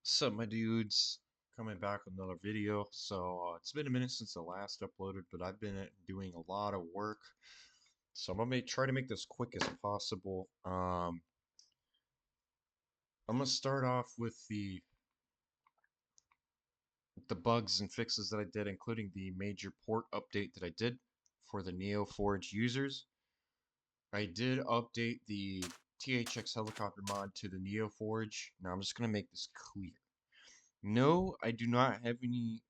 What's up, my dudes? Coming back with another video. It's been a minute since the last uploaded, but I've been doing a lot of work. So I'm gonna try to make this quick as possible. I'm gonna start off with the bugs and fixes that I did, including the major port update that I did for the NeoForge users. I did update the THX helicopter mod to the NeoForge. Now I'm just gonna make this clear. No, I do not have any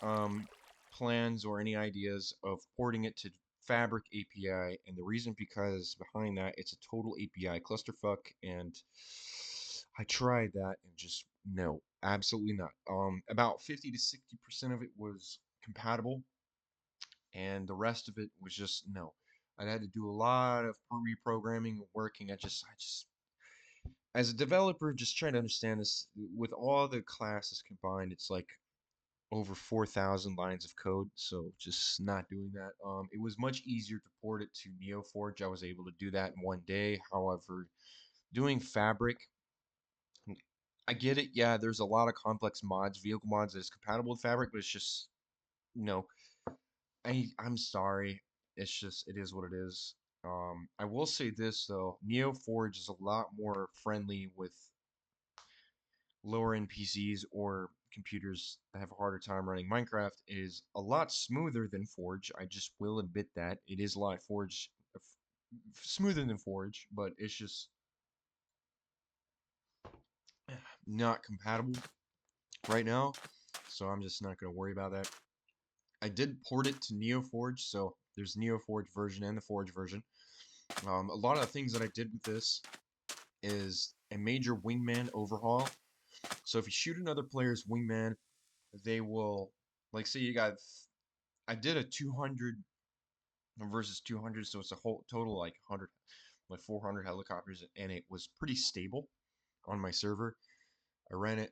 um, plans or any ideas of porting it to Fabric API, and the reason because behind that it's a total API clusterfuck, and I tried that and just no, absolutely not. About 50 to 60% of it was compatible, and the rest of it was just no. I had to do a lot of reprogramming and working. As a developer, just trying to understand this with all the classes combined, it's like over 4,000 lines of code, so just not doing that. It was much easier to port it to NeoForge. I was able to do that in one day. However, doing Fabric, I get it. Yeah, there's a lot of complex mods, vehicle mods that is compatible with Fabric, but it's just, you know, I'm sorry. It's just, it is what it is. I will say this though, NeoForge is a lot more friendly with lower end PCs or computers that have a harder time running Minecraft. Is a lot smoother than Forge. I just will admit that it is a lot smoother than Forge, but it's just not compatible right now. So I'm just not going to worry about that. I did port it to NeoForge, so there's NeoForge version and the Forge version. A lot of the things that I did with this is a major wingman overhaul. So if you shoot another player's wingman, they will, like, say you got, I did a 200 versus 200, so it's a whole total like 100, like 400 helicopters, and it was pretty stable on my server. I ran it,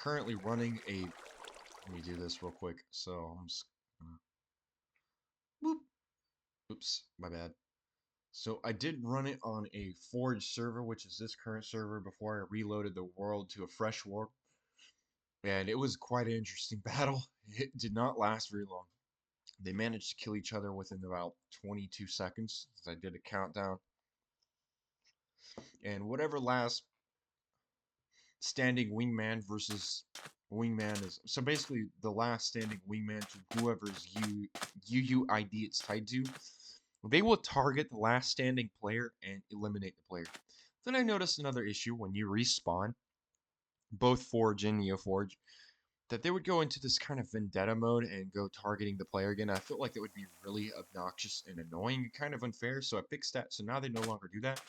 currently running a, let me do this real quick. So I'm just gonna, whoop, oops, my bad. So I did run it on a Forge server, which is this current server, before I reloaded the world to a fresh world. And it was quite an interesting battle. It did not last very long. They managed to kill each other within about 22 seconds, as I did a countdown. And whatever last standing wingman versus wingman is, so basically the last standing wingman to whoever's UUID it's tied to, they will target the last standing player and eliminate the player. Then I noticed another issue when you respawn, both Forge and NeoForge, that they would go into this kind of vendetta mode and go targeting the player again. I felt like that would be really obnoxious and annoying, kind of unfair, so I fixed that, so now they no longer do that.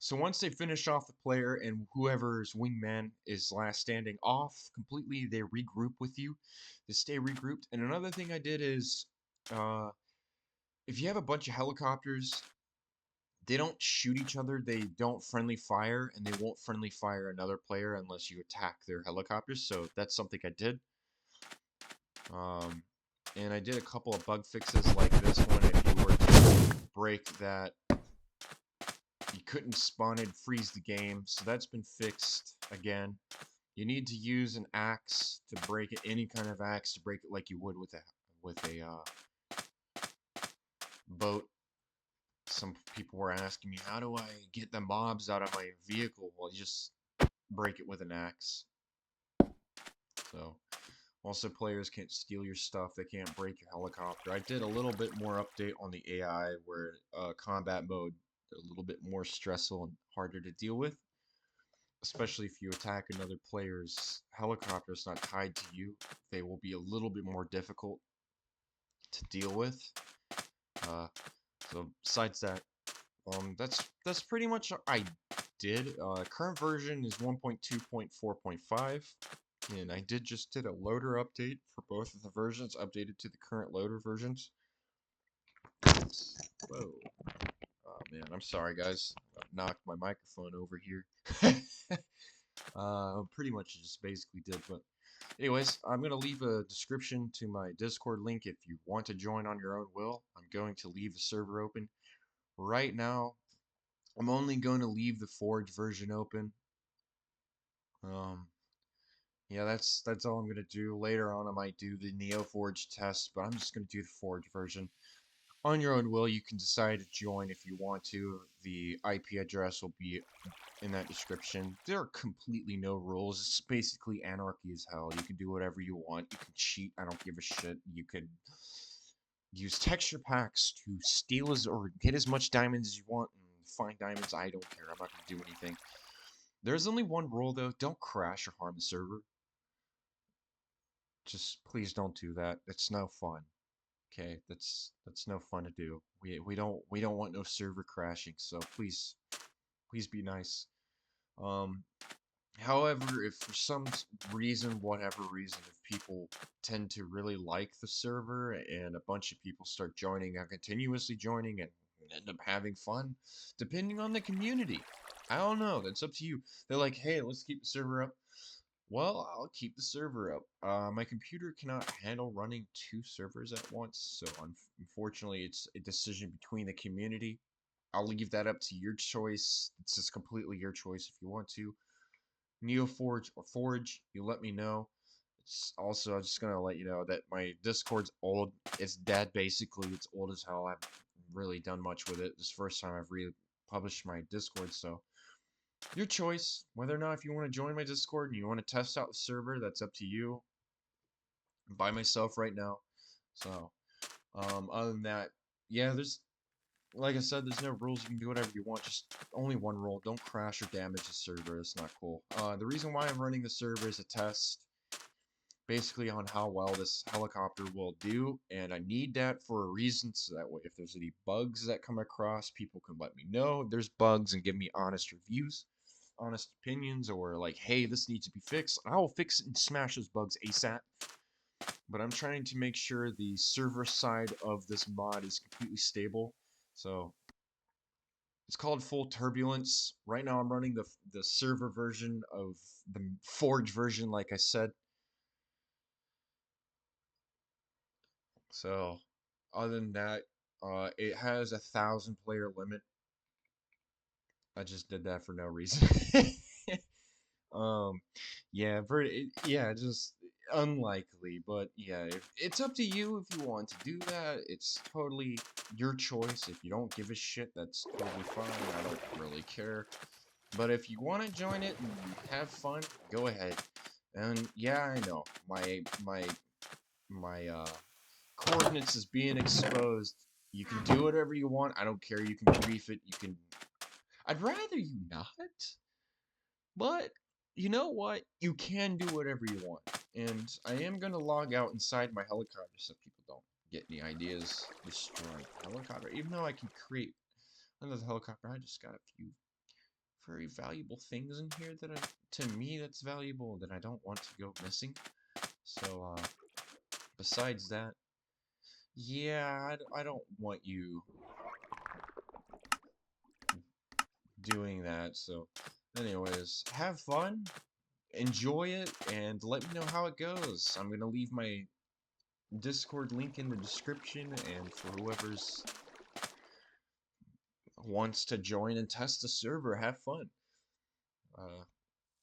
So once they finish off the player and whoever's wingman is last standing off completely, they regroup with you. They stay regrouped. And another thing I did is, uh, if you have a bunch of helicopters, they don't shoot each other. They don't friendly fire, and they won't friendly fire another player unless you attack their helicopters. So that's something I did. Um, and I did a couple of bug fixes like this one. If you were to break that, you couldn't spawn and freeze the game, so that's been fixed again. You need to use an axe to break it, any kind of axe to break it like you would with a boat. Some people were asking me, how do I get the mobs out of my vehicle? Well, you just break it with an axe. So, also players can't steal your stuff, they can't break your helicopter. I did a little bit more update on the AI where combat mode a little bit more stressful and harder to deal with. Especially if you attack another player's helicopter that's not tied to you, they will be a little bit more difficult to deal with. So besides that, that's pretty much what I did. Current version is 1.2.4.5, and I just did a loader update for both of the versions, updated to the current loader versions. Whoa. Oh man, I'm sorry guys. I knocked my microphone over here. Pretty much just basically did, but anyways, I'm going to leave a description to my Discord link if you want to join on your own will. I'm going to leave the server open. Right now, I'm only going to leave the Forge version open. Um, yeah, that's all I'm gonna do. Later on, I might do the NeoForge test, but I'm just gonna do the Forge version. On your own will, you can decide to join if you want to. The IP address will be in that description. There are completely no rules. It's basically anarchy as hell. You can do whatever you want. You can cheat. I don't give a shit. You could use texture packs to steal as or get as much diamonds as you want and find diamonds. I don't care. I'm not gonna do anything. There's only one rule though. Don't crash or harm the server. Just please don't do that. It's no fun. Okay, that's no fun to do. We don't want no server crashing. So please be nice. Um, However, if for some reason, whatever reason, if people tend to really like the server and a bunch of people start joining and continuously joining and end up having fun, depending on the community, I don't know. That's up to you. They're like, hey, let's keep the server up. Well, I'll keep the server up. My computer cannot handle running two servers at once, so unfortunately, it's a decision between the community. I'll leave that up to your choice. It's just completely your choice if you want to. NeoForge or Forge, you let me know. It's also, I'm just gonna let you know that my Discord's old. It's dead basically. It's old as hell. I haven't really done much with it. This is the first time I've republished my Discord, so your choice. Whether or not if you want to join my Discord and you want to test out the server, that's up to you. I'm by myself right now. So, other than that, yeah, there's like I said, there's no rules. You can do whatever you want. Just only one rule: don't crash or damage the server. It's not cool. The reason why I'm running the server is a test, basically on how well this helicopter will do, and I need that for a reason, so that way if there's any bugs that come across, people can let me know if there's bugs and give me honest reviews, honest opinions, or like, hey, this needs to be fixed. I will fix it and smash those bugs ASAP. But I'm trying to make sure the server side of this mod is completely stable. So it's called Full Turbulence. Right now I'm running the server version of the Forge version, like I said. So other than that, it has 1,000 player limit. I just did that for no reason. um, yeah, yeah, just unlikely, but yeah, it's up to you if you want to do that. It's totally your choice. If you don't give a shit, that's totally fine. I don't really care. But if you want to join it and have fun, go ahead. And yeah, I know my coordinates is being exposed. You can do whatever you want. I don't care. You can grief it. You can. I'd rather you not. But you know what? You can do whatever you want. And I am gonna log out inside my helicopter so people don't get any ideas destroying the helicopter. Even though I can create another helicopter, I just got a few very valuable things in here that to me that's valuable that I don't want to go missing. So besides that, yeah, I don't want you doing that. So anyways, have fun, enjoy it, and let me know how it goes. I'm gonna leave my Discord link in the description, and for whoever's wants to join and test the server, have fun. Uh,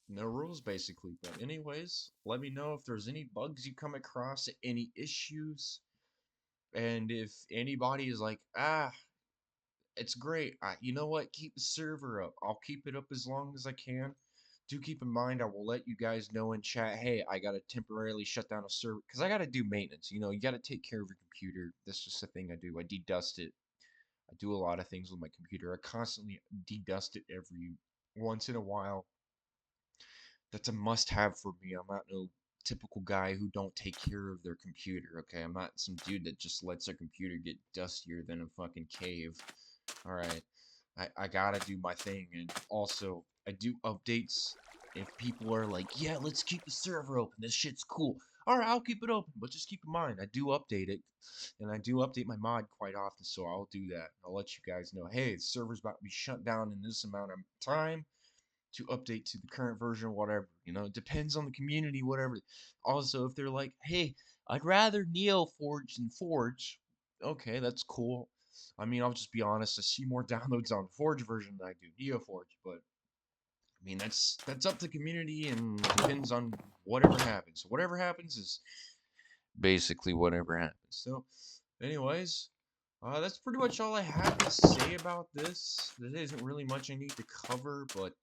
no rules basically, but anyways, let me know if there's any bugs you come across, any issues, and if anybody is like, it's great. You know what? Keep the server up. I'll keep it up as long as I can. Do keep in mind, I will let you guys know in chat, hey, I gotta temporarily shut down a server because I gotta do maintenance. You know, you gotta take care of your computer. That's just the thing I do. I dedust it. I do a lot of things with my computer. I constantly dedust it every once in a while. That's a must-have for me. I'm not no typical guy who don't take care of their computer. Okay, I'm not some dude that just lets their computer get dustier than a fucking cave. All right, I gotta do my thing, and also I do updates. If people are like, yeah, let's keep the server open, this shit's cool. All right, I'll keep it open, but just keep in mind, I do update it, and I do update my mod quite often, so I'll do that. I'll let you guys know, hey, the server's about to be shut down in this amount of time to update to the current version, whatever. You know, it depends on the community, whatever. Also, if they're like, hey, I'd rather NeoForge than Forge, okay, that's cool. I mean, I'll just be honest, I see more downloads on Forge version than I do NeoForge, but mean, that's up to the community and depends on whatever happens. Whatever happens is basically whatever happens. So, anyways, that's pretty much all I have to say about this. There isn't really much I need to cover, but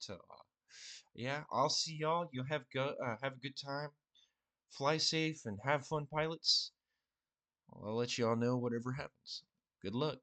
yeah, I'll see y'all. You have a good time. Fly safe and have fun, pilots. I'll let y'all know whatever happens. Good luck.